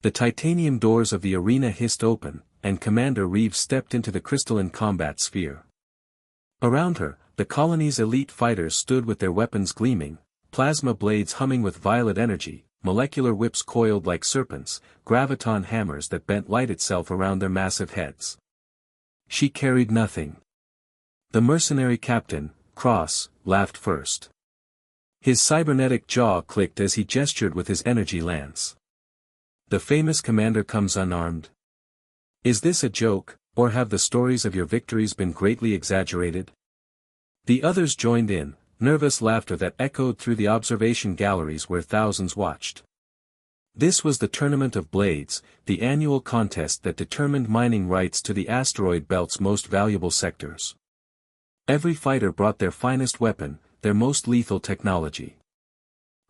The titanium doors of the arena hissed open, and Commander Reeves stepped into the crystalline combat sphere. Around her, the colony's elite fighters stood with their weapons gleaming, plasma blades humming with violet energy, molecular whips coiled like serpents, graviton hammers that bent light itself around their massive heads. She carried nothing. The mercenary captain, Cross, laughed first. His cybernetic jaw clicked as he gestured with his energy lance. The famous commander comes unarmed. Is this a joke, or have the stories of your victories been greatly exaggerated? The others joined in, nervous laughter that echoed through the observation galleries where thousands watched. This was the Tournament of Blades, the annual contest that determined mining rights to the asteroid belt's most valuable sectors. Every fighter brought their finest weapon, their most lethal technology.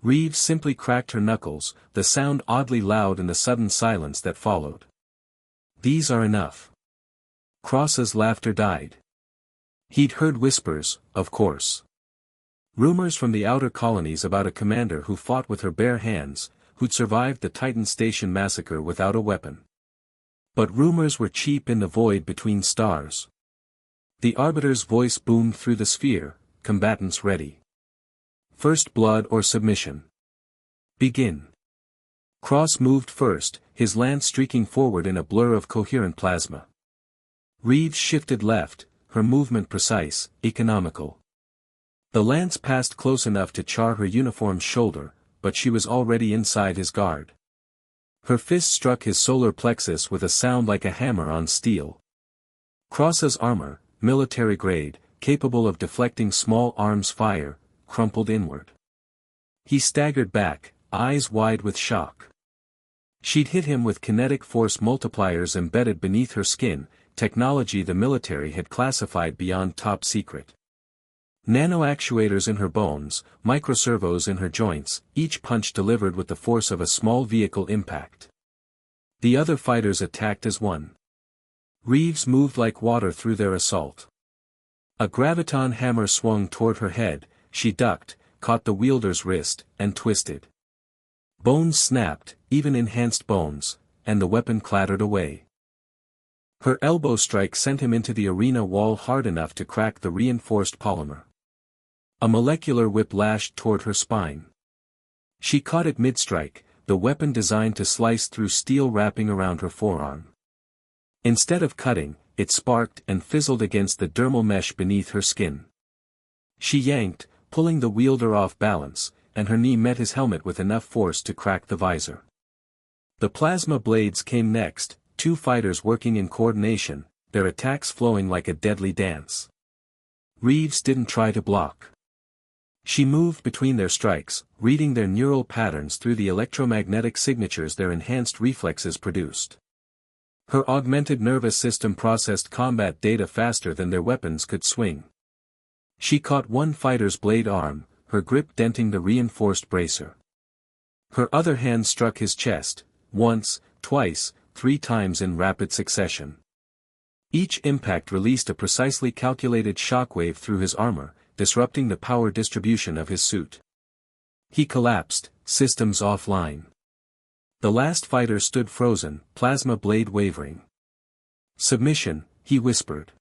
Reeves simply cracked her knuckles, the sound oddly loud in the sudden silence that followed. These are enough. Cross's laughter died. He'd heard whispers, of course. Rumors from the outer colonies about a commander who fought with her bare hands, who'd survived the Titan Station massacre without a weapon. But rumors were cheap in the void between stars. The Arbiter's voice boomed through the sphere, combatants ready. First blood or submission. Begin. Cross moved first, his lance streaking forward in a blur of coherent plasma. Reeves shifted left, her movement precise, economical. The lance passed close enough to char her uniform's shoulder, but she was already inside his guard. Her fist struck his solar plexus with a sound like a hammer on steel. Cross's armor, military grade, capable of deflecting small arms fire, crumpled inward. He staggered back, eyes wide with shock. She'd hit him with kinetic force multipliers embedded beneath her skin, technology the military had classified beyond top secret. Nano-actuators in her bones, microservos in her joints, each punch delivered with the force of a small vehicle impact. The other fighters attacked as one. Reeves moved like water through their assault. A graviton hammer swung toward her head, she ducked, caught the wielder's wrist, and twisted. Bones snapped, even enhanced bones, and the weapon clattered away. Her elbow strike sent him into the arena wall hard enough to crack the reinforced polymer. A molecular whip lashed toward her spine. She caught it mid-strike, the weapon designed to slice through steel wrapping around her forearm. Instead of cutting, it sparked and fizzled against the dermal mesh beneath her skin. She yanked, pulling the wielder off balance, and her knee met his helmet with enough force to crack the visor. The plasma blades came next, two fighters working in coordination, their attacks flowing like a deadly dance. Reeves didn't try to block. She moved between their strikes, reading their neural patterns through the electromagnetic signatures their enhanced reflexes produced. Her augmented nervous system processed combat data faster than their weapons could swing. She caught one fighter's blade arm, her grip denting the reinforced bracer. Her other hand struck his chest, once, twice, 3 times in rapid succession. Each impact released a precisely calculated shockwave through his armor, disrupting the power distribution of his suit. He collapsed, systems offline. The last fighter stood frozen, plasma blade wavering. Submission, he whispered.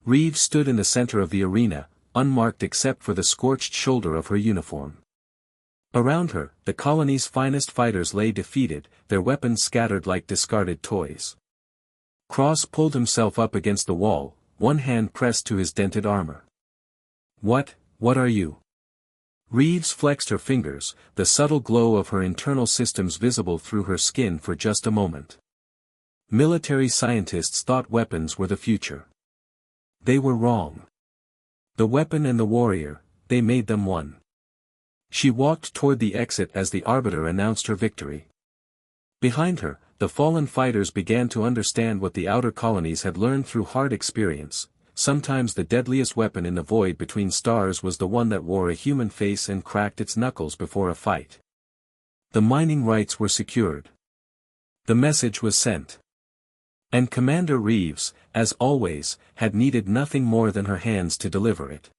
Reeves stood in the center of the arena, unmarked except for the scorched shoulder of her uniform. Around her, the colony's finest fighters lay defeated, their weapons scattered like discarded toys. Cross pulled himself up against the wall, one hand pressed to his dented armor. What are you? Reeves flexed her fingers, the subtle glow of her internal systems visible through her skin for just a moment. Military scientists thought weapons were the future. They were wrong. The weapon and the warrior, they made them one. She walked toward the exit as the Arbiter announced her victory. Behind her, the fallen fighters began to understand what the outer colonies had learned through hard experience. Sometimes the deadliest weapon in the void between stars was the one that wore a human face and cracked its knuckles before a fight. The mining rights were secured. The message was sent. And Commander Reeves, as always, had needed nothing more than her hands to deliver it.